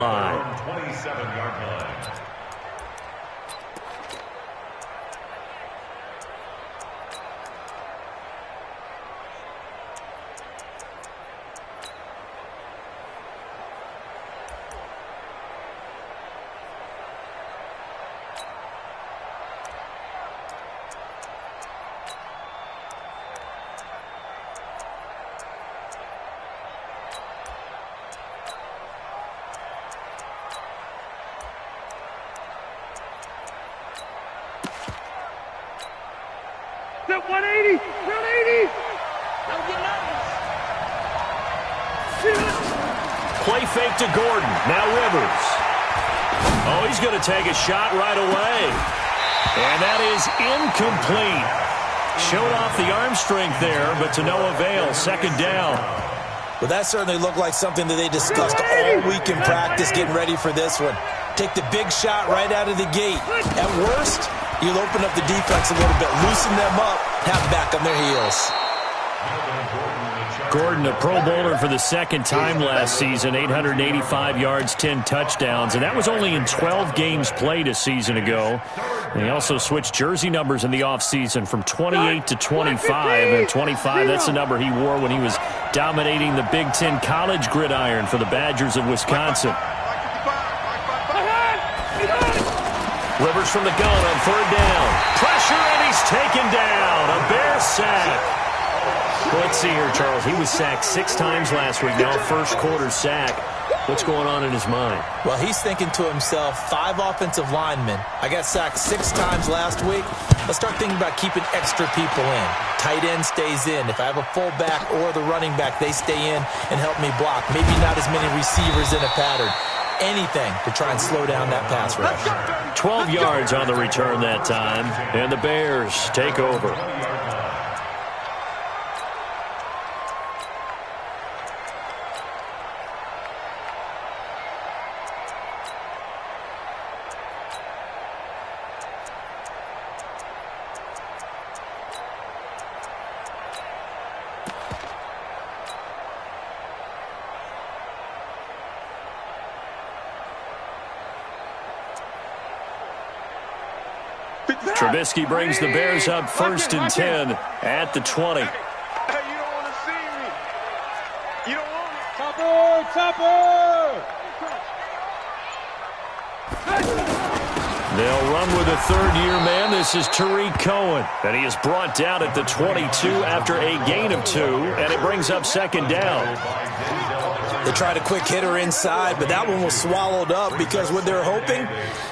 line. 27-yard line. That 180! 180! Play fake to Gordon. Now Rivers. Oh, he's going to take a shot right away. And that is incomplete. Showed off the arm strength there, but to no avail. Second down. Well, that certainly looked like something that they discussed all week in practice getting ready for this one. Take the big shot right out of the gate. At worst, you'll open up the defense a little bit, loosen them up, have them back on their heels. Gordon, a Pro Bowler for the second time last season, 885 yards, 10 touchdowns, and that was only in 12 games played a season ago. And he also switched jersey numbers in the offseason from 28 to 25, and 25, that's the number he wore when he was dominating the Big Ten college gridiron for the Badgers of Wisconsin. Rivers from the gun on third down. Pressure, and he's taken down. A Bear sack. Let's see here, Charles. He was sacked 6 times last week. Now first quarter sack. What's going on in his mind? Well, he's thinking to himself, 5 offensive linemen. I got sacked 6 times last week. Let's start thinking about keeping extra people in. Tight end stays in. If I have a fullback or the running back, they stay in and help me block. Maybe not as many receivers in a pattern. Anything to try and slow down that pass rush. 12 yards on the return that time, and the Bears take over. Trubisky brings the Bears up first and 10 at the 20. Hey, you don't want to see me. You don't want me. Topper! Topper! They'll run with a third-year man. This is Tariq Cohen. And he is brought down at the 22 after a gain of 2, and it brings up second down. They tried a quick hitter inside, but that one was swallowed up because what they're hoping,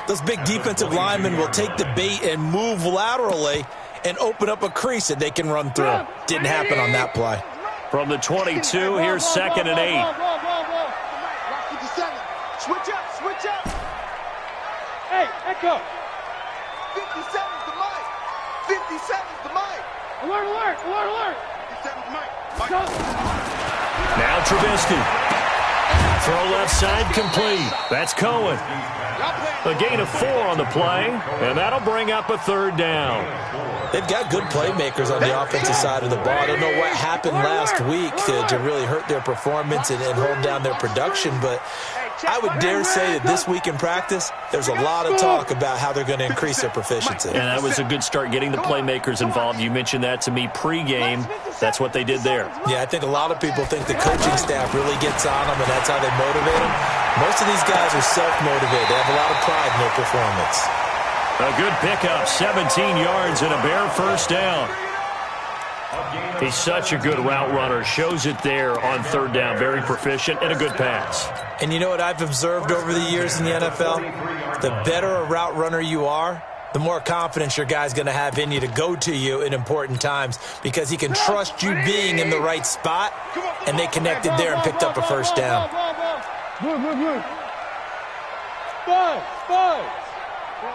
those big defensive linemen will take the bait and move laterally and open up a crease that they can run through. Didn't happen on that play. From the 22, here's second and 8. Switch up, switch up. Hey, Echo. 57's the mic. 57's the mic. Alert, alert, alert, alert. 57's the mic. Now Trubisky. Throw left side complete. That's Cohen. A gain of 4 on the play, and that'll bring up a third down. They've got good playmakers on the offensive side of the ball. I don't know what happened last week to really hurt their performance and hold down their production, but I would dare say that this week in practice, there's a lot of talk about how they're going to increase their proficiency. And that was a good start, getting the playmakers involved. You mentioned that to me pregame. That's what they did there. Yeah, I think a lot of people think the coaching staff really gets on them, and that's how they motivate them. Most of these guys are self-motivated. They have a lot of pride in their performance. A good pickup, 17 yards and a Bear first down. He's such a good route runner. Shows it there on third down. Very proficient and a good pass. And you know what I've observed over the years in the NFL? The better a route runner you are, the more confidence your guy's going to have in you to go to you in important times because he can trust you being in the right spot, and they connected there and picked up a first down. Move, move, move. Spud, spud.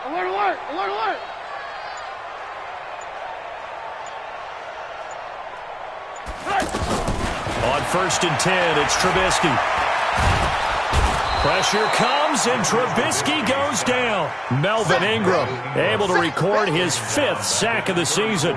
Alert, alert, alert, alert. On first and 10, it's Trubisky. Pressure comes, and Trubisky goes down. Melvin Ingram able to record his 5th sack of the season.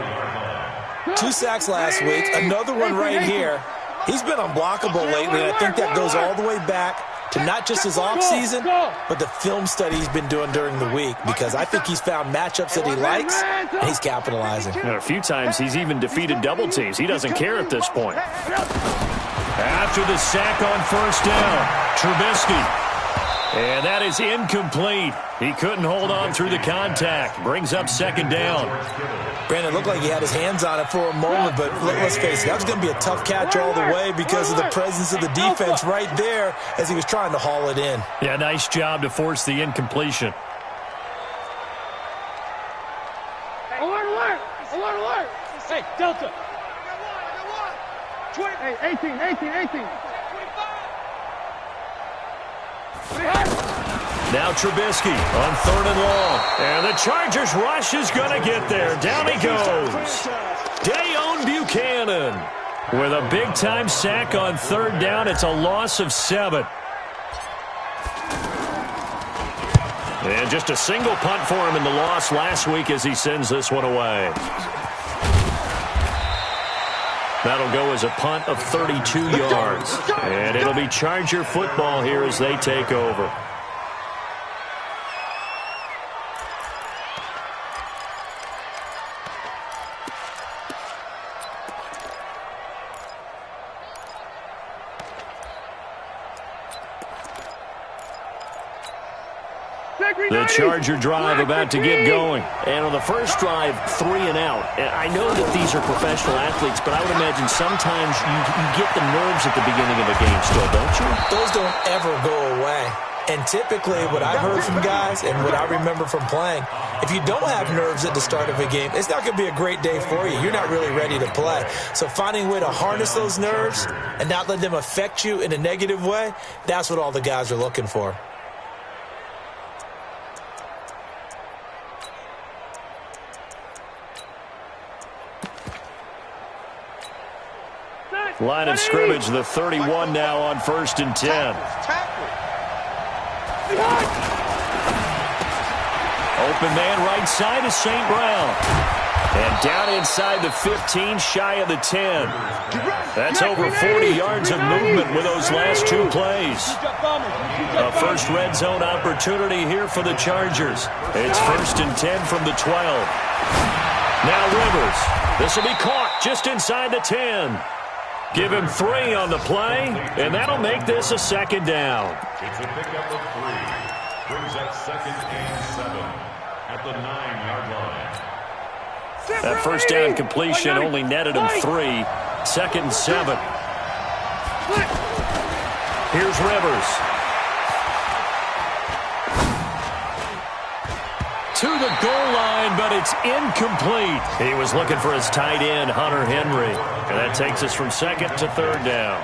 2 sacks last week, another one right here. He's been unblockable lately, and I think that goes all the way back to not just his offseason, but the film study he's been doing during the week, because I think he's found matchups that he likes, and he's capitalizing. A few times he's even defeated double teams. He doesn't care at this point. After the sack on first down, Trubisky. And that is incomplete. He couldn't hold on through the contact. Brings up second down. Brandon, looked like he had his hands on it for a moment, but let's face it, that was going to be a tough catch all the way because of the presence of the defense right there as he was trying to haul it in. Yeah, nice job to force the incompletion. Alert! Hey, Delta. 20. Hey, 18. Now Trubisky on third and long. And the Chargers rush is going to get there. Down he goes. Dayon Buchanan with a big-time sack on third down. It's a loss of 7. And just a single punt for him in the loss last week as he sends this one away. That'll go as a punt of 32 yards. And it'll be Charger football here as they take over. The Charger drive about to get going. And on the first drive, 3 and out. And I know that these are professional athletes, but I would imagine sometimes you get the nerves at the beginning of a game still, don't you? Those don't ever go away. And typically what I've heard from guys and what I remember from playing, if you don't have nerves at the start of a game, it's not going to be a great day for you. You're not really ready to play. So finding a way to harness those nerves and not let them affect you in a negative way, that's what all the guys are looking for. Line of scrimmage, the 31 now on 1st and 10. Open man right side is St. Brown. And down inside the 15, shy of the 10. That's over 40 yards of movement with those last 2 plays. A first red zone opportunity here for the Chargers. It's 1st and 10 from the 12. Now Rivers. This will be caught just inside the 10. Give him 3 on the play, and that'll make this a 2nd down. It's a pickup of 3. Brings up 2nd and 7 at the 9-yard line. That first down completion only netted him 3. 2nd and 7. Here's Rivers. To the goal line, but it's incomplete. He was looking for his tight end, Hunter Henry. And that takes us from 2nd to 3rd down.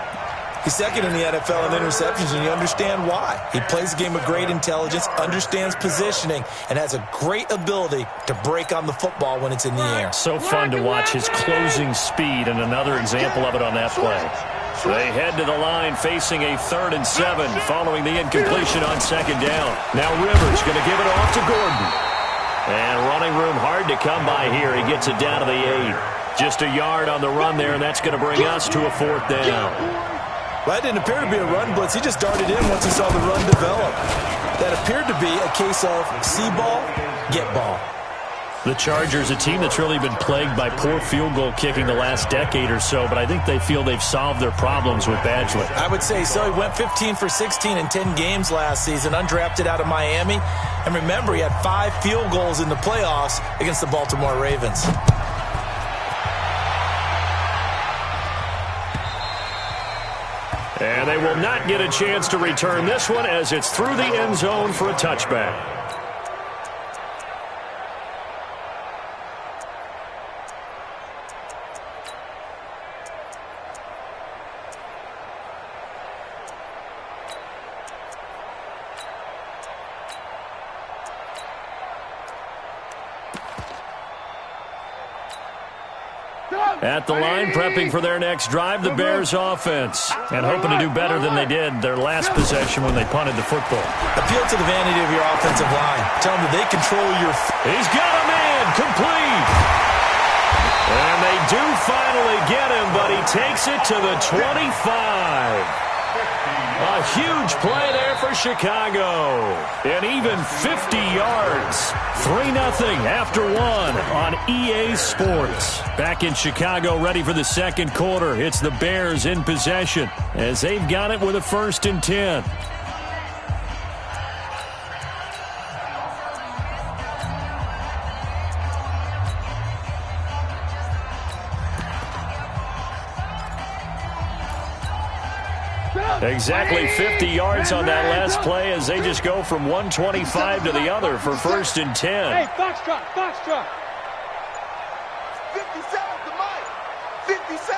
He's 2nd in the NFL in interceptions, and you understand why. He plays a game of great intelligence, understands positioning, and has a great ability to break on the football when it's in the air. So fun to watch his closing speed, and another example of it on that play. They head to the line facing a 3rd and 7 following the incompletion on 2nd down. Now Rivers going to give it off to Gordon. And running room hard to come by here. He gets it down to the 8. Just a yard on the run there, and that's going to bring us to a 4th down. Well, that didn't appear to be a run blitz. He just darted in once he saw the run develop. That appeared to be a case of see ball, get ball. The Chargers, a team that's really been plagued by poor field goal kicking the last decade or so, but I think they feel they've solved their problems with Badgley. I would say so. He went 15 for 16 in 10 games last season, undrafted out of Miami. And remember, he had 5 field goals in the playoffs against the Baltimore Ravens. And they will not get a chance to return this one as it's through the end zone for a touchback. At the line, prepping for their next drive, the Bears offense. And hoping to do better than they did their last possession when they punted the football. Appeal to the vanity of your offensive line. Tell them that they control your... He's got a man, complete. And they do finally get him, but he takes it to the 25. A A huge play there for Chicago. And even 50 yards. 3-0 after one on EA Sports. Back in Chicago, ready for the second quarter. It's the Bears in possession as they've got it with a 1st and 10. Exactly 50 yards on that last play as they just go from 125 to the other for 1st and 10. Hey, Foxtrot, Foxtrot. 57 to Mike. 57.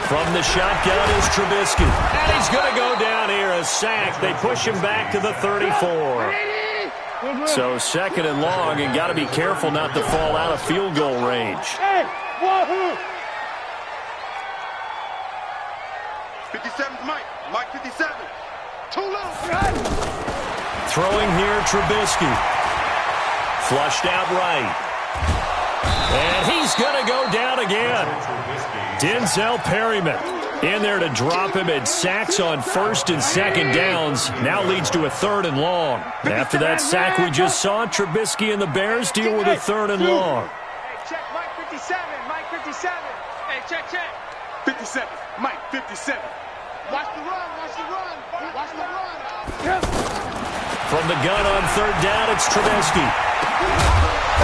From the shotgun is Trubisky. And he's going to go down here. A sack. They push him back to the 34. So 2nd and long, and got to be careful not to fall out of field goal range. Hey, wahoo! 57 Mike. Mike 57. Too low. Throwing here, Trubisky. Flushed out right. And he's going to go down again. Denzel Perryman in there to drop him, and sacks on 1st and 2nd downs. Now leads to a 3rd and long. After that sack we just saw, Trubisky and the Bears deal with a 3rd and long. Hey, check Mike 57. Mike 57. Hey, check. 57. Mike 57. Watch the run. Watch the run. Watch the run. From the gun on 3rd down, it's Trubisky.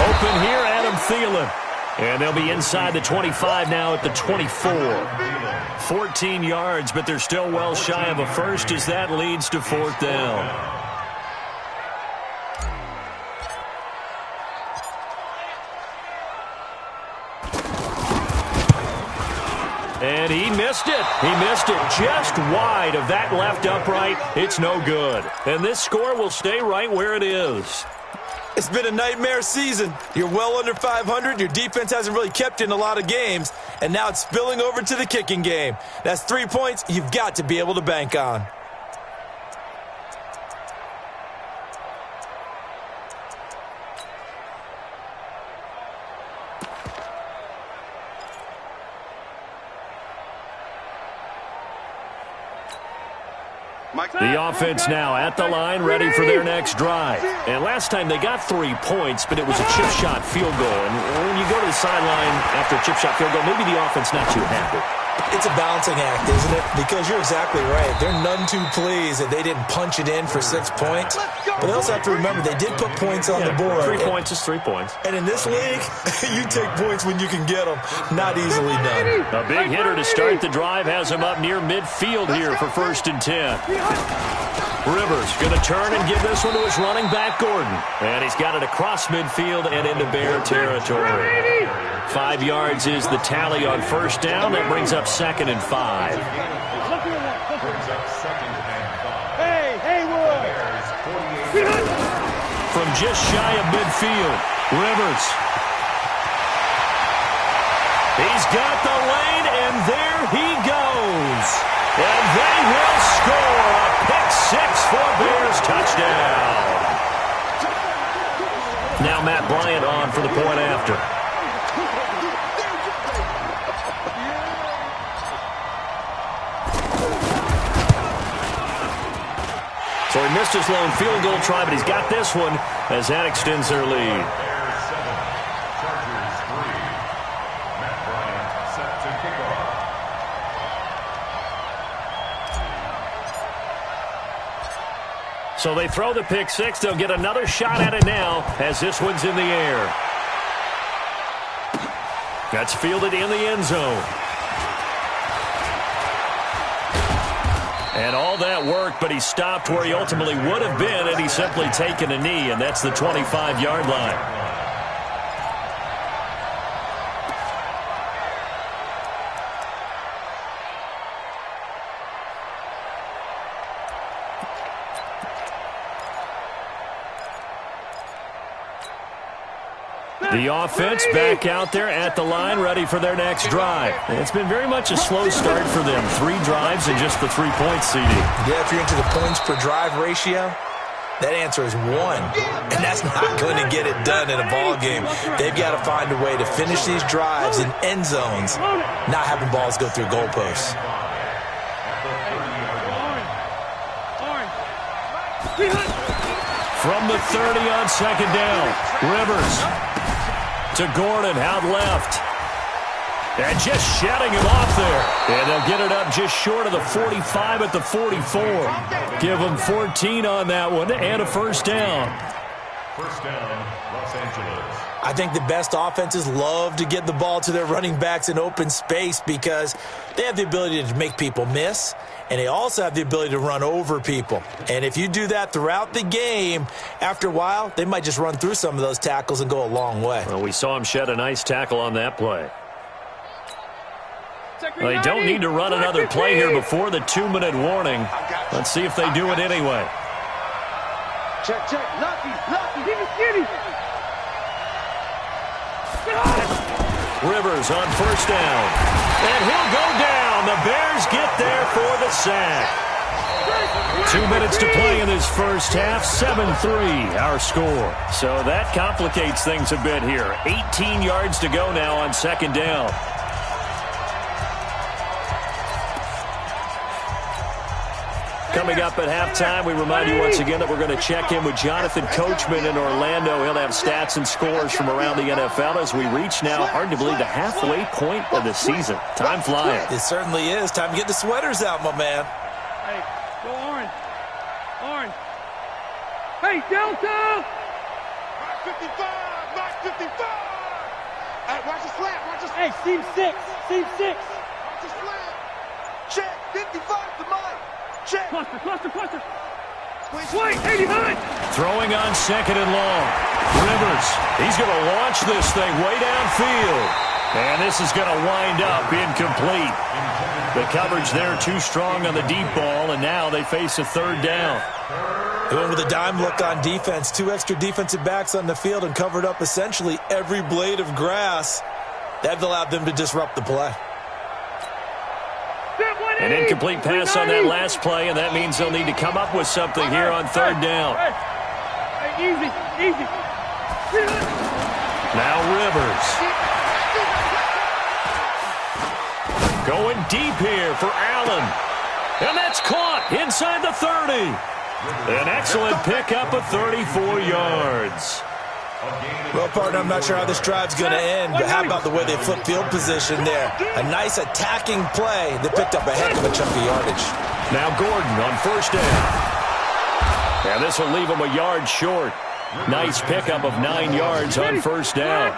Open here, Adam Thielen. And they'll be inside the 25 now at the 24. 14 yards, but they're still well shy of a first as that leads to 4th down. And he missed it. He missed it just wide of that left upright. It's no good. And this score will stay right where it is. It's been a nightmare season. You're well under 500. Your defense hasn't really kept you in a lot of games. And now it's spilling over to the kicking game. That's 3 points you've got to be able to bank on. The offense now at the line, ready for their next drive. And last time they got 3 points, but it was a chip shot field goal. And when you go to the sideline after a chip shot field goal, maybe the offense not too happy. It's a balancing act, isn't it? Because you're exactly right. They're none too pleased that they didn't punch it in for 6 points. But they also have to remember they did put points on the board. 3 points is 3 points. And in this league, you take points when you can get them. Not easily done. A big hitter to start the drive has him up near midfield here for 1st and 10. Rivers going to turn and give this one to his running back, Gordon. And he's got it across midfield and into Bear territory. 5 yards is the tally on 1st down. That brings up 2nd and 5. Hey, Haywood. From just shy of midfield, Rivers. He's got the lane, and there he goes. And they will score a pick-6 for Bears touchdown. Now Matt Bryant on for the point after. So he missed his lone field goal try, but he's got this one as that extends their lead. So they throw the pick-6. They'll get another shot at it now as this one's in the air. That's fielded in the end zone. And all that work, but he stopped where he ultimately would have been had he simply taken a knee, and that's the 25-yard line. The offense back out there at the line, ready for their next drive. It's been very much a slow start for them. 3 drives and just the 3 points, CD. Yeah, if you're into the points per drive ratio, that answer is 1. And that's not going to get it done in a ball game. They've got to find a way to finish these drives in end zones, not having balls go through goalposts. From the 30 on second down. Rivers to Gordon out left. And just shutting him off there. And they'll get it up just short of the 45 at the 44. Give them 14 on that one and a first down. First down, Los Angeles. I think the best offenses love to get the ball to their running backs in open space because they have the ability to make people miss, and they also have the ability to run over people. And if you do that throughout the game, after a while, they might just run through some of those tackles and go a long way. Well, we saw him shed a nice tackle on that play. Well, they don't need to run another play here before the 2-minute warning. Let's see if they do it anyway. Check, check. Lucky. Give me skinny. Rivers on first down. And he'll go down. The Bears get there for the sack. 2 minutes to play in this first half. 7-3 our score. So that complicates things a bit here. 18 yards to go now on second down. Coming up at halftime, we remind you once again that we're going to check in with Jonathan Coachman in Orlando. He'll have stats and scores from around the NFL as we reach now, hard to believe, the halfway point of the season. Time flying. It certainly is. Time to get the sweaters out, my man. Hey, go orange. Orange. Hey, Delta! Mark 55! Mark 55! Hey, watch the slant. Watch the slant. Hey, seam 6. Seam 6. Watch the slant. Check. 55 to Mike. Check. Cluster. Wait, 89. Throwing on second and long. Rivers, he's going to launch this thing way downfield. And this is going to wind up incomplete. The coverage there too strong on the deep ball, and now they face a third down. They went with a dime look on defense. 2 extra defensive backs on the field and covered up essentially every blade of grass. That allowed them to disrupt the play. An incomplete pass on that last play, and that means they'll need to come up with something here on third down. Easy. Now Rivers. Going deep here for Allen. And that's caught inside the 30. An excellent pickup of 34 yards. Well, partner, I'm not sure how this drive's going to end, but how about the way they flip field position there? A nice attacking play that picked up a heck of a chunk of yardage. Now Gordon on first down. And this will leave him a yard short. Nice pickup of 9 yards on first down.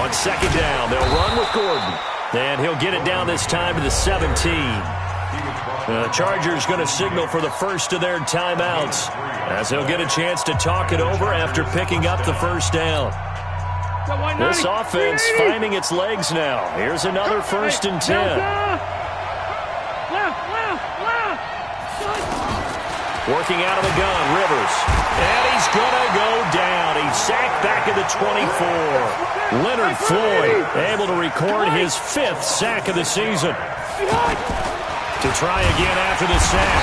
On second down, they'll run with Gordon. And he'll get it down this time to the 17. The Chargers going to signal for the first of their timeouts as they'll get a chance to talk it over after picking up the first down. This offense finding its legs now. Here's another 1st and 10. Working out of the gun, Rivers. And he's going to go down. He's sacked back at the 24. Leonard Floyd able to record his 5th sack of the season. To try again after the sack.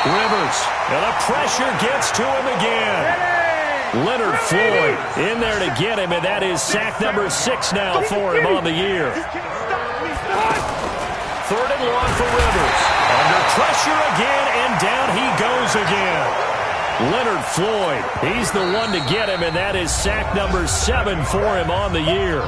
Rivers. And the pressure gets to him again. Leonard Floyd in there to get him, and that is sack number 6 now for him on the year. 3rd and long for Rivers. Under pressure again, and down he goes again. Leonard Floyd, he's the one to get him, and that is sack number 7 for him on the year.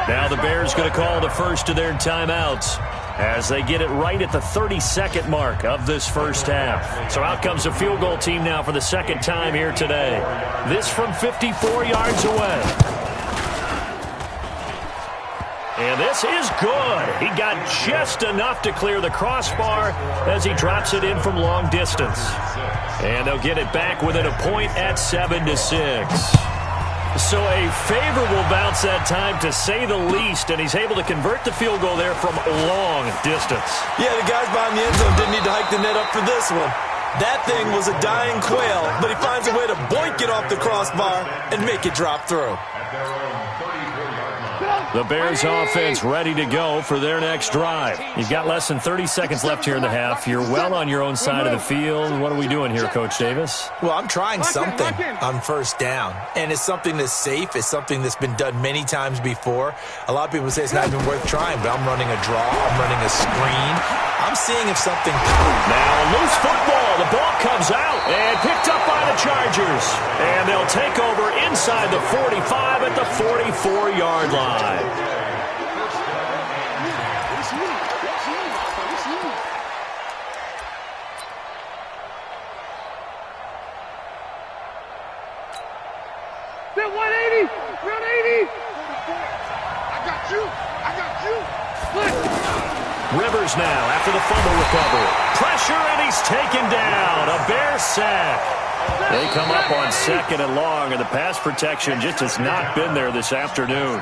Now the Bears going to call the first of their timeouts as they get it right at the 32nd mark of this first half. So out comes the field goal team now for the second time here today. This from 54 yards away. And this is good. He got just enough to clear the crossbar as he drops it in from long distance. And they'll get it back within a point at 7-6. So a favorable bounce that time, to say the least, and he's able to convert the field goal there from long distance. Yeah, the guys behind the end zone didn't need to hike the net up for this one. That thing was a dying quail, but he finds a way to boink it off the crossbar and make it drop through. At their own 34-yard line. The Bears offense ready to go for their next drive. You've got less than 30 seconds left here in the half. You're well on your own side of the field. What are we doing here, Coach Davis? Well, I'm trying something on first down, and it's something that's safe. It's something that's been done many times before. A lot of people say it's not even worth trying, but I'm running a draw. I'm running a screen. I'm seeing if something... Now, loose football. The ball comes out and picked up by the Chargers. And they'll take over inside the 45 at the 44-yard line. They're 180. 180. I got you. Rivers now after the fumble recovery. Pressure, and he's taken down. A Bear sack. They come up on 2nd and long, and the pass protection just has not been there this afternoon.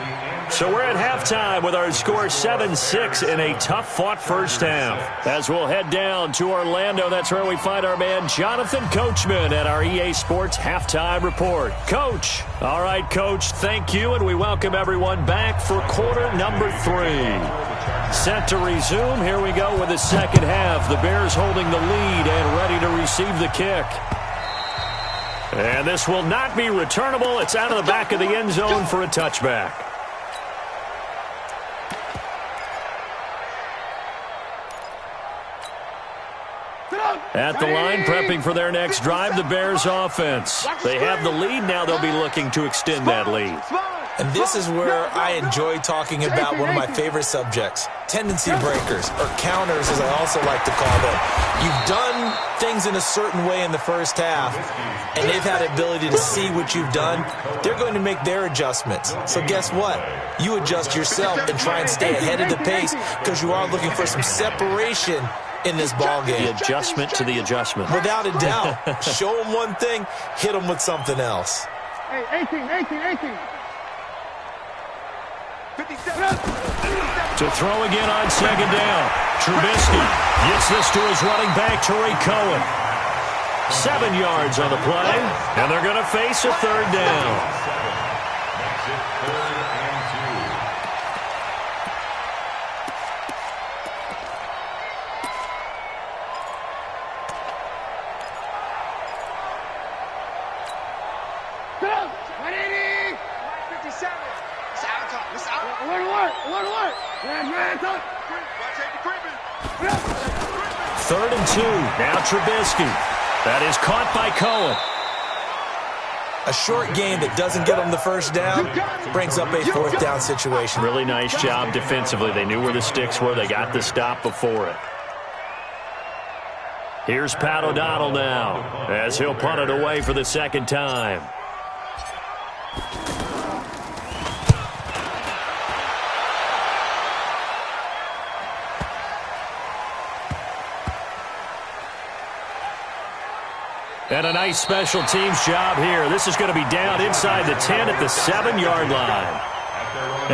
So we're at halftime with our score 7-6 in a tough-fought first half. As we'll head down to Orlando, that's where we find our man Jonathan Coachman at our EA Sports Halftime Report. Coach. All right, Coach, thank you, and we welcome everyone back for quarter number 3. Set to resume. Here we go with the second half. The Bears holding the lead and ready to receive the kick. And this will not be returnable. It's out of the back of the end zone for a touchback. At the line, prepping for their next drive, the Bears offense. They have the lead. Now they'll be looking to extend that lead. And this is where I enjoy talking about one of my favorite subjects, tendency breakers, or counters as I also like to call them. You've done things in a certain way in the first half, and they've had the ability to see what you've done. They're going to make their adjustments. So guess what? You adjust yourself and try and stay ahead of the pace because you are looking for some separation in this ball game. The adjustment to the adjustment. Without a doubt. Show them one thing, hit them with something else. Hey, 18. To throw again on second down. Trubisky gets this to his running back, Tariq Cohen. 7 yards on the play, and they're going to face a third down. Third and 2. Now Trubisky. That is caught by Cohen. A short game that doesn't get them the first down brings up a fourth down situation. Really nice job defensively. They knew where the sticks were. They got the stop before it. Here's Pat O'Donnell now as he'll punt it away for the second time. And a nice special teams job here. This is going to be down inside the 10 at the 7-yard line.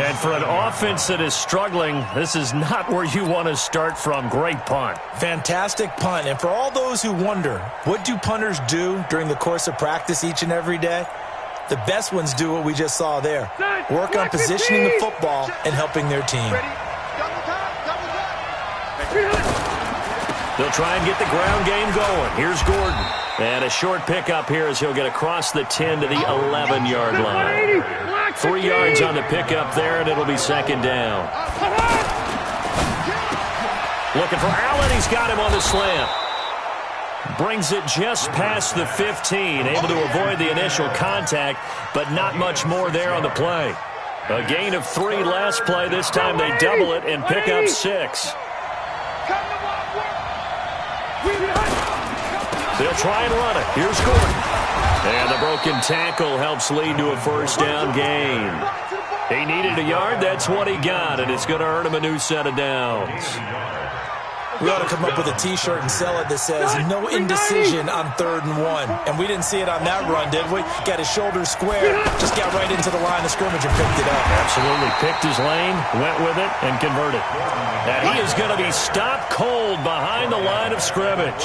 And for an offense that is struggling, this is not where you want to start from. Great punt. Fantastic punt. And for all those who wonder, what do punters do during the course of practice each and every day? The best ones do what we just saw there. Work on positioning the football and helping their team. They'll try and get the ground game going. Here's Gordon. And a short pickup here as he'll get across the 10 to the 11-yard line. 3 yards on the pickup there, and it'll be second down. Looking for Allen. He's got him on the slant. Brings it just past the 15. Able to avoid the initial contact, but not much more there on the play. A gain of 3 last play. This time they double it and pick up 6. They'll try and run it. Here's Gordon. And the broken tackle helps lead to a first down gain. He needed a yard. That's what he got, and it's going to earn him a new set of downs. We ought to come up with a T-shirt and sell it that says, no indecision on 3rd and 1. And we didn't see it on that run, did we? Got his shoulders square, just got right into the line of scrimmage and picked it up. Absolutely. Picked his lane, went with it, and converted. And he is going to be stopped cold behind the line of scrimmage.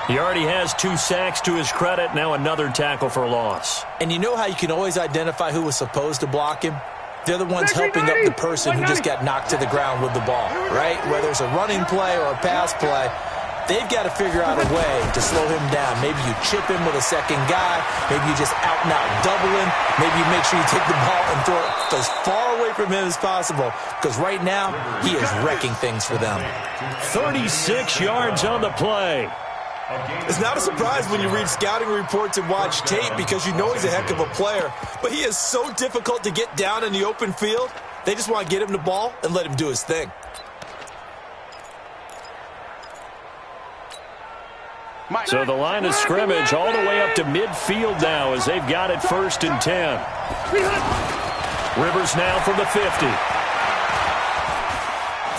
He already has 2 sacks to his credit. Now another tackle for loss. And you know how you can always identify who was supposed to block him? They're the ones helping up the person who just got knocked to the ground with the ball, right? Whether it's a running play or a pass play, they've got to figure out a way to slow him down. Maybe you chip him with a second guy. Maybe you just out-and-out double him. Maybe you make sure you take the ball and throw it as far away from him as possible, because right now he is wrecking things for them. 36 yards on the play. It's not a surprise when you read scouting reports and watch tape, because you know he's a heck of a player. But he is so difficult to get down in the open field. They just want to get him the ball and let him do his thing. So the line of scrimmage all the way up to midfield now as they've got it 1st and 10. Rivers now from the 50.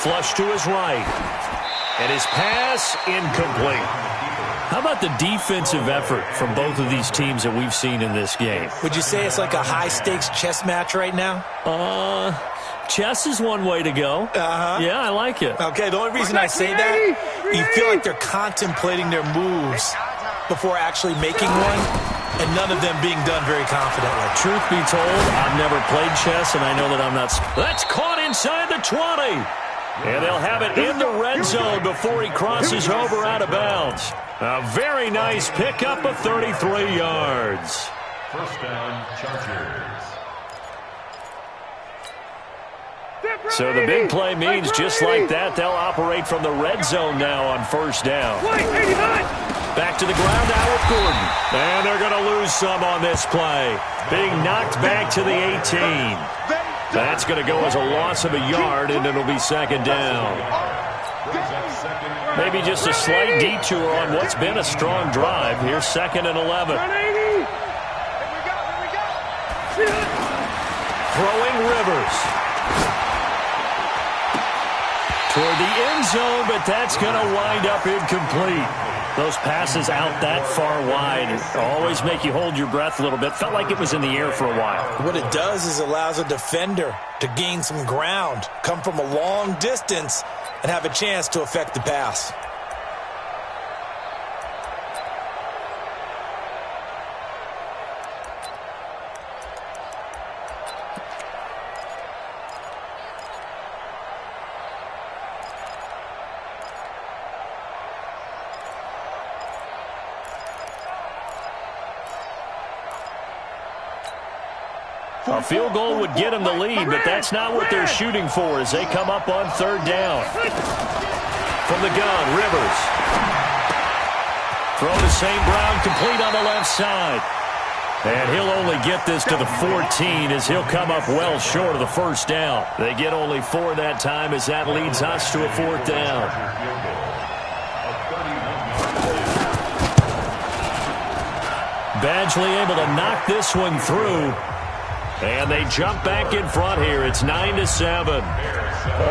Flush to his right. And his pass incomplete. How about the defensive effort from both of these teams that we've seen in this game? Would you say it's like a high-stakes chess match right now? Chess is one way to go. Yeah, I like it. Okay, the only reason I say that, you feel like they're contemplating their moves before actually making one, and none of them being done very confidently. Truth be told, I've never played chess, and I know that I'm not... That's caught inside the 20. And they'll have it in the red zone before he crosses over out of bounds. A very nice pickup of 33 yards. 1st down, Chargers. So the big play means just like that, they'll operate from the red zone now on 1st down. Back to the ground now with Gordon. And they're going to lose some on this play. Being knocked back to the 18. That's going to go as a loss of a yard, and it'll be 2nd down. Maybe just a slight detour on what's been a strong drive. Here's 2nd and 11. Throwing Rivers. Toward the end zone, but that's going to wind up incomplete. Those passes out that far wide always make you hold your breath a little bit. Felt like it was in the air for a while. What it does is allows a defender to gain some ground, come from a long distance, and have a chance to affect the pass. A field goal would get them the lead, but that's not what they're shooting for as they come up on 3rd down. From the gun, Rivers. Throw to St. Brown, complete on the left side. And he'll only get this to the 14 as he'll come up well short of the 1st down. They get only 4 that time as that leads us to a 4th down. Badgley able to knock this one through. And they jump back in front here. It's 9-7.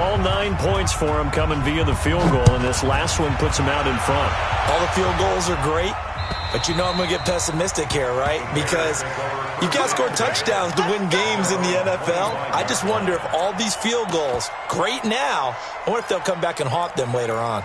All 9 points for them coming via the field goal, and this last one puts them out in front. All the field goals are great, but you know I'm going to get pessimistic here, right? Because you've got to score touchdowns to win games in the NFL. I just wonder if all these field goals, great now, I wonder if they'll come back and haunt them later on.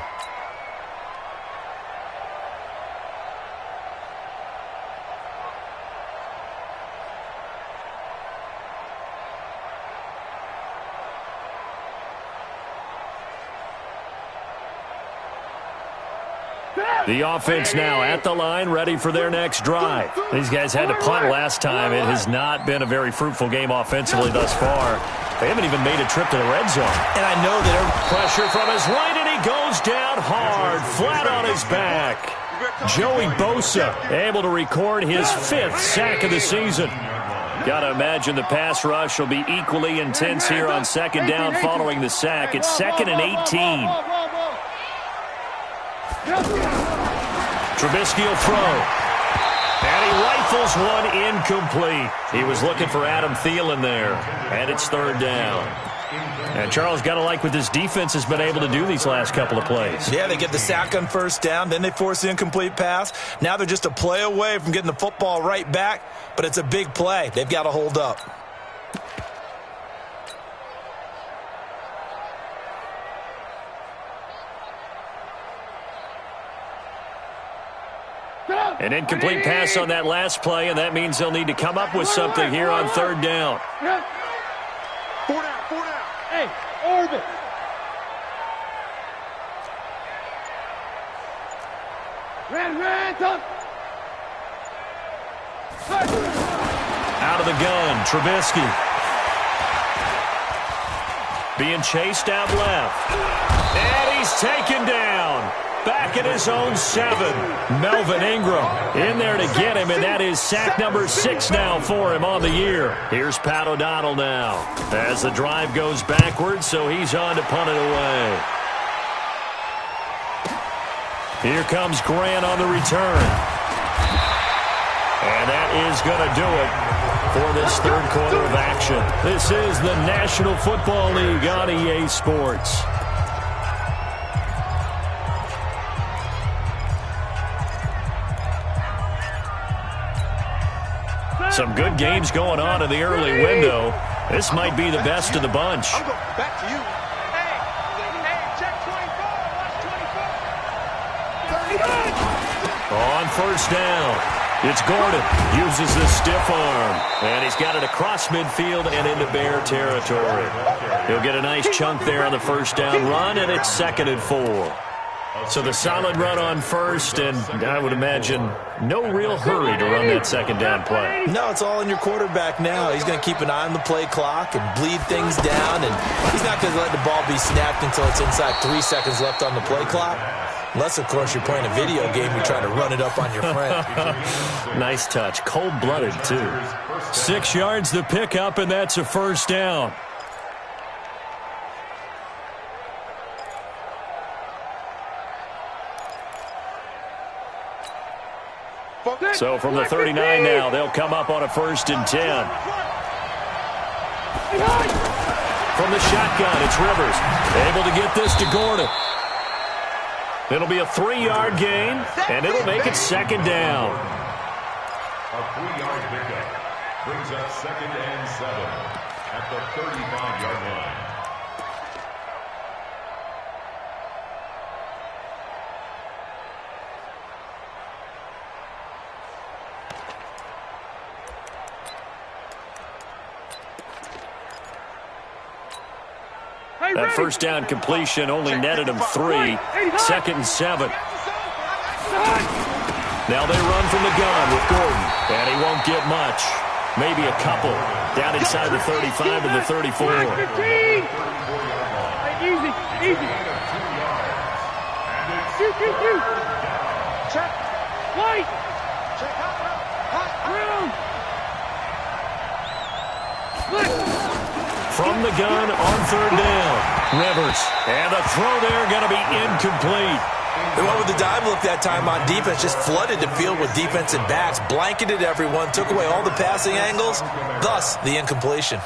The offense now at the line, ready for their next drive. These guys had to punt last time. It has not been a very fruitful game offensively thus far. They haven't even made a trip to the red zone. And I know that pressure from his right, and he goes down hard, flat on his back. Joey Bosa able to record his 5th sack of the season. Got to imagine the pass rush will be equally intense here on 2nd down following the sack. It's 2nd and 18. Trubisky will throw. And he rifles one incomplete. He was looking for Adam Thielen there. And it's 3rd down. And Charles, got to like what this defense has been able to do these last couple of plays. Yeah, they get the sack on 1st down, then they force the incomplete pass. Now they're just a play away from getting the football right back, but it's a big play. They've got to hold up. An incomplete pass on that last play, and that means they'll need to come up with something here on 3rd down. 4 down, 4 down. Hey, orbit. Ran, up. Out of the gun, Trubisky. Being chased out left. And he's taken down. Back at his own 7. Melvin Ingram in there to get him, and that is sack number 6 now for him on the year. Here's Pat O'Donnell now as the drive goes backwards, so he's on to punt it away. Here comes Grant on the return. And that is going to do it for this third quarter of action. This is the National Football League on EA Sports. Some good games going on in the early window. This might be the best of the bunch. I'm going back to you. Hey, check 24. Watch 24. On first down, it's Gordon. Uses the stiff arm. And he's got it across midfield and into Bear territory. He'll get a nice chunk there on the first down run, and it's 2nd and 4. So the solid run on first, and I would imagine no real hurry to run that second down play. No, it's all in your quarterback now. He's going to keep an eye on the play clock and bleed things down, and he's not going to let the ball be snapped until it's inside 3 seconds left on the play clock. Unless, of course, you're playing a video game, you're trying to run it up on your friend. Nice touch. Cold-blooded, too. 6 yards the pickup, and that's a first down. So from the 39 now, they'll come up on a 1st and 10. From the shotgun, it's Rivers. Able to get this to Gordon. It'll be a 3-yard gain, and it'll make it 2nd down. A 3-yard pickup brings up 2nd and 7 at the 35-yard line. That first down completion only netted him 3. 2nd and 7. Now they run from the gun with Gordon, and he won't get much. Maybe a couple down inside the 35 and the 34. Easy. Shoot. Check. White. Check out. Round. From the gun on 3rd down. Rivers. And the throw there going to be incomplete. They went with the dime look that time on defense. Just flooded the field with defensive backs. Blanketed everyone. Took away all the passing angles. Thus, the incompletion.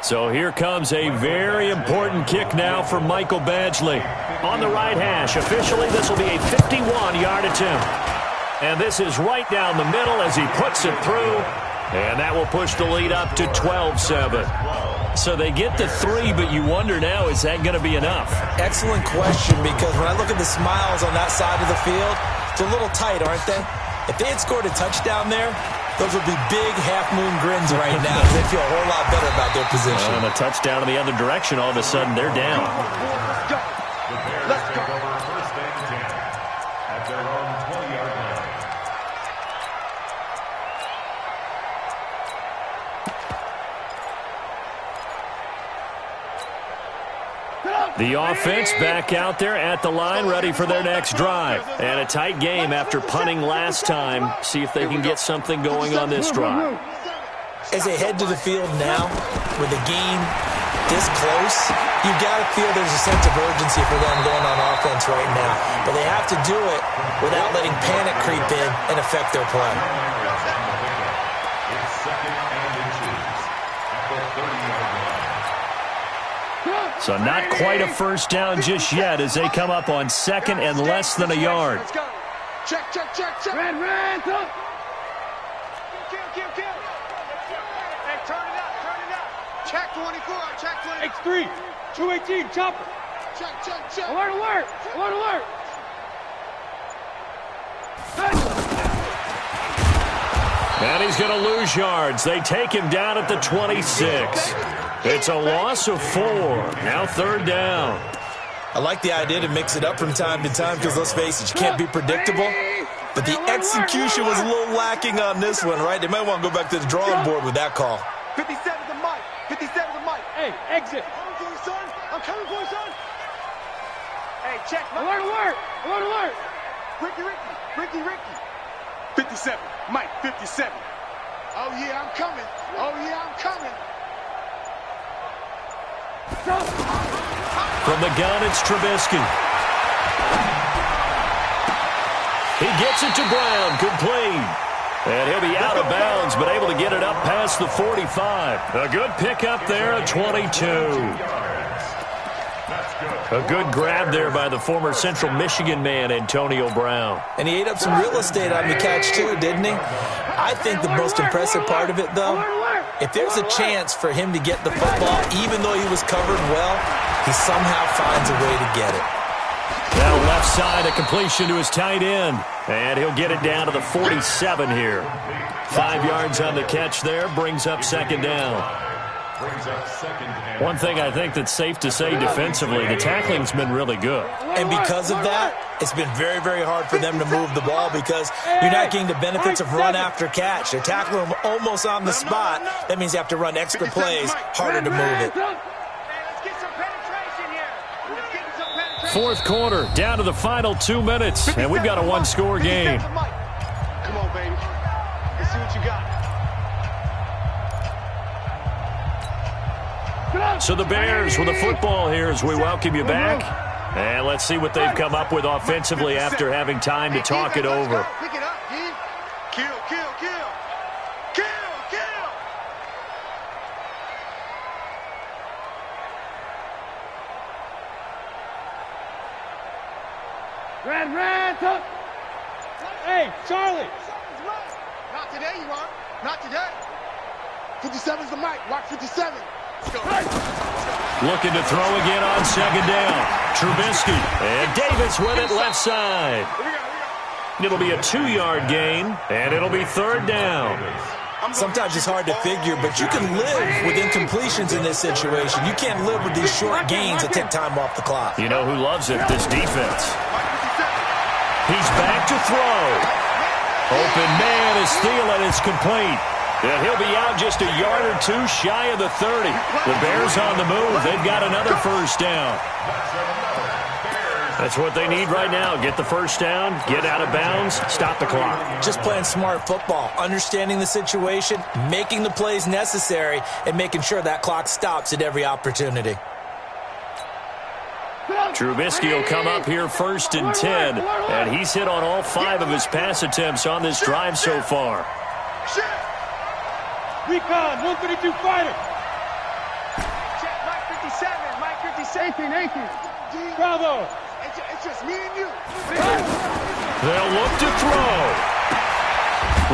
So here comes a very important kick now for Michael Badgley. On the right hash. Officially, this will be a 51-yard attempt. And this is right down the middle as he puts it through. And that will push the lead up to 12-7. So they get the 3, but you wonder now, is that going to be enough? Excellent question, because when I look at the smiles on that side of the field, it's a little tight, aren't they? If they had scored a touchdown there, those would be big half-moon grins right now. They feel a whole lot better about their position. And a touchdown in the other direction, all of a sudden they're down. Let's go. Over 1st and 10 at their own 20-yard line. The offense back out there at the line, ready for their next drive. And a tight game after punting last time. See if they can get something going on this drive. As they head to the field now, with the game this close, you've got to feel there's a sense of urgency for them going on offense right now. But they have to do it without letting panic creep in and affect their play. It's 2nd and inches at the 30-yard line. So not quite a first down just yet as they come up on 2nd and less than a yard. Let's go. Check. Ran. Kill. Hey, turn it up. Check 24. Check 24. X3. 218. Chopper. Check. Alert. And he's going to lose yards. They take him down at the 26. It's a loss of 4. Now 3rd down. I like the idea to mix it up from time to time because, let's face it, you can't be predictable. But the execution was a little lacking on this one, right? They might want to go back to the drawing board with that call. 57 to Mike. 57 to Mike. Hey, exit. I'm coming for you, son. I'm coming for you, son. Hey, check. Alert, alert. Alert, alert. Ricky. 57. Mike, 57. Oh, yeah, I'm coming. Oh, yeah, I'm coming. From the gun, it's Trubisky. He gets it to Brown, complete. And he'll be out of bounds, but able to get it up past the 45. A good pickup there at 22. A good grab there by the former Central Michigan man, Antonio Brown. And he ate up some real estate on the catch, too, didn't he? I think the most impressive part of it, though, if there's a chance for him to get the football, even though he was covered well, he somehow finds a way to get it. Now left side, a completion to his tight end. And he'll get it down to the 47 here. 5 yards on the catch there, brings up 2nd down. One thing I think that's safe to say defensively, the tackling's been really good. And because of that, it's been very, very hard for them to move the ball because you're not getting the benefits of run after catch. They're tackling them almost on the spot. That means you have to run extra plays, harder to move it. 4th quarter, down to the final 2 minutes, and we've got a 1-score game. Come on, baby. Let's see what you got. So the Bears with the football here as we welcome you back. And let's see what they've come up with offensively after having time to talk it over. Pick it up, kid. Kill. Red, tuck. Hey, Charlie. Not today, you are. Not today. 57's the mic. Watch 57. Looking to throw again on 2nd down. Trubisky. And Davis with it left side. It'll be a 2-yard gain, and it'll be 3rd down. Sometimes it's hard to figure, but you can live with incompletions in this situation. You can't live with these short gains that take time off the clock. You know who loves it? This defense. He's back to throw. Open man is Thielen. It's complete. And he'll be out just a yard or 2 shy of the 30. The Bears on the move. They've got another 1st down. That's what they need right now. Get the 1st down, get out of bounds, stop the clock. Just playing smart football, understanding the situation, making the plays necessary, and making sure that clock stops at every opportunity. Trubisky will come up here 1st and 10, and he's hit on all 5 of his pass attempts on this drive so far. Recon, 152 fighter. Check, Mike 57, Mike 57. 18. Bravo. It's just me and you. They'll look to throw.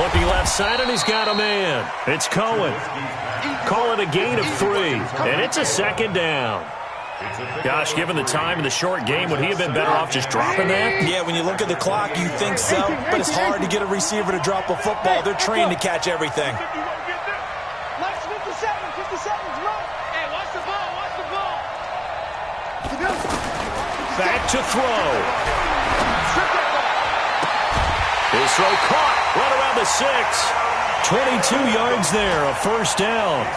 Looking left side, and he's got a man. It's Cohen. Call it a gain of 3, and it's a 2nd down. Gosh, given the time in the short game, would he have been better off just dropping that? Yeah, when you look at the clock, you think so, but it's hard to get a receiver to drop a football. They're trained to catch everything. 57's right. Hey, watch the ball. Back to throw. His throw caught right around the 6. 22 yards there, a 1st down.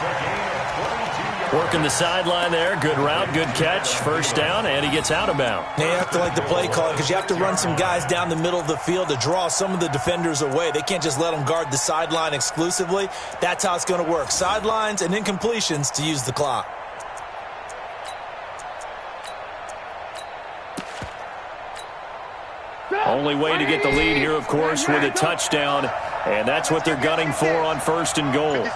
Working the sideline there. Good route, good catch. 1st down, and he gets out of bounds. You have to like the play call because you have to run some guys down the middle of the field to draw some of the defenders away. They can't just let them guard the sideline exclusively. That's how it's going to work. Sidelines and incompletions to use the clock. Only way to get the lead here, of course, with a touchdown, and that's what they're gunning for on 1st and goal.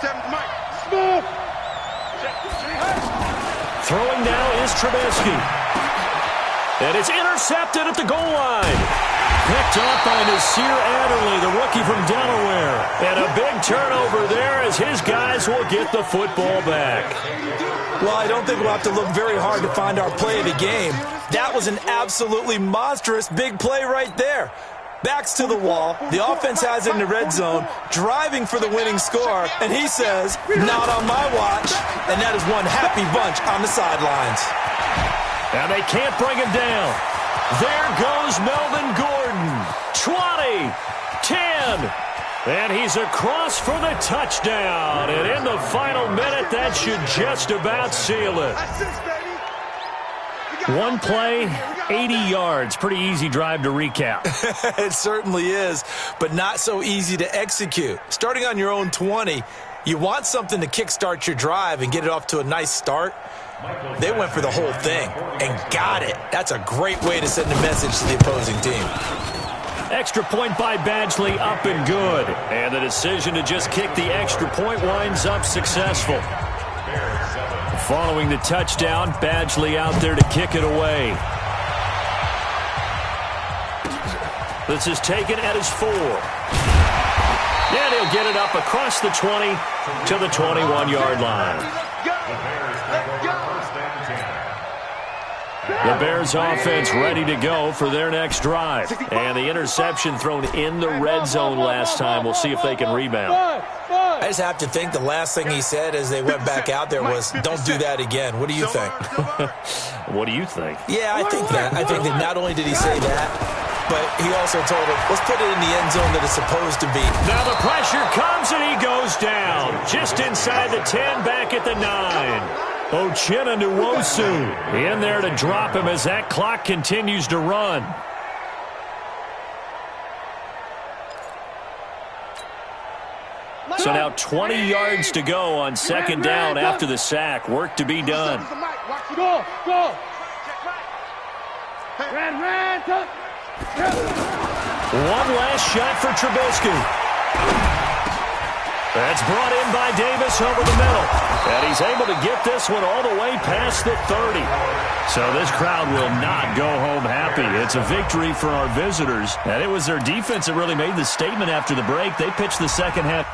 Throwing now is Trubisky. And it's intercepted at the goal line. Picked up by Nasir Adderley, the rookie from Delaware. And a big turnover there as his guys will get the football back. Well, I don't think we'll have to look very hard to find our play of the game. That was an absolutely monstrous big play right there. Backs to the wall. The offense has it in the red zone, driving for the winning score, and he says, not on my watch. And that is one happy bunch on the sidelines. And they can't bring him down. There goes Melvin Gordon. 20, 10, and he's across for the touchdown. And in the final minute, that should just about seal it. One play, 80 yards. Pretty easy drive to recap. It certainly is, but not so easy to execute. Starting on your own 20, you want something to kickstart your drive and get it off to a nice start. They went for the whole thing and got it. That's a great way to send a message to the opposing team. Extra point by Badgley, up and good. And the decision to just kick the extra point winds up successful. Following the touchdown, Badgley out there to kick it away. This is taken at his 4. And he'll get it up across the 20 to the 21-yard line. The Bears offense ready to go for their next drive. And the interception thrown in the red zone last time. We'll see if they can rebound. I just have to think the last thing he said as they went back out there was, don't do that again. What do you think? What do you think? Yeah, I think that. I think that not only did he say that, but he also told him, let's put it in the end zone that it's supposed to be. Now the pressure comes and he goes down. Just inside the 10, back at the 9. Uchenna Nwosu in there to drop him as that clock continues to run. So now 20 yards to go on second down after the sack. Work to be done. Go. One last shot for Trubisky. That's brought in by Davis over the middle. And he's able to get this one all the way past the 30. So this crowd will not go home happy. It's a victory for our visitors. And it was their defense that really made the statement after the break. They pitched the second half.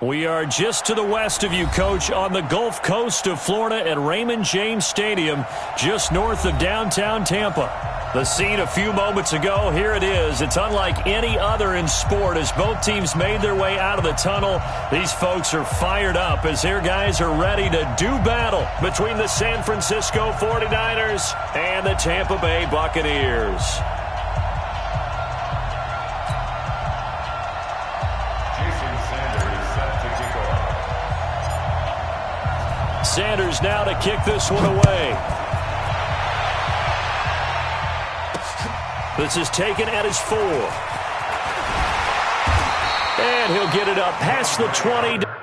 We are just to the west of you, Coach, on the Gulf Coast of Florida at Raymond James Stadium, just north of downtown Tampa. The scene a few moments ago, here it is. It's unlike any other in sport as both teams made their way out of the tunnel. These folks are fired up as their guys are ready to do battle between the San Francisco 49ers and the Tampa Bay Buccaneers. Sanders now to kick this one away. This is taken at his 4. And he'll get it up past the 20.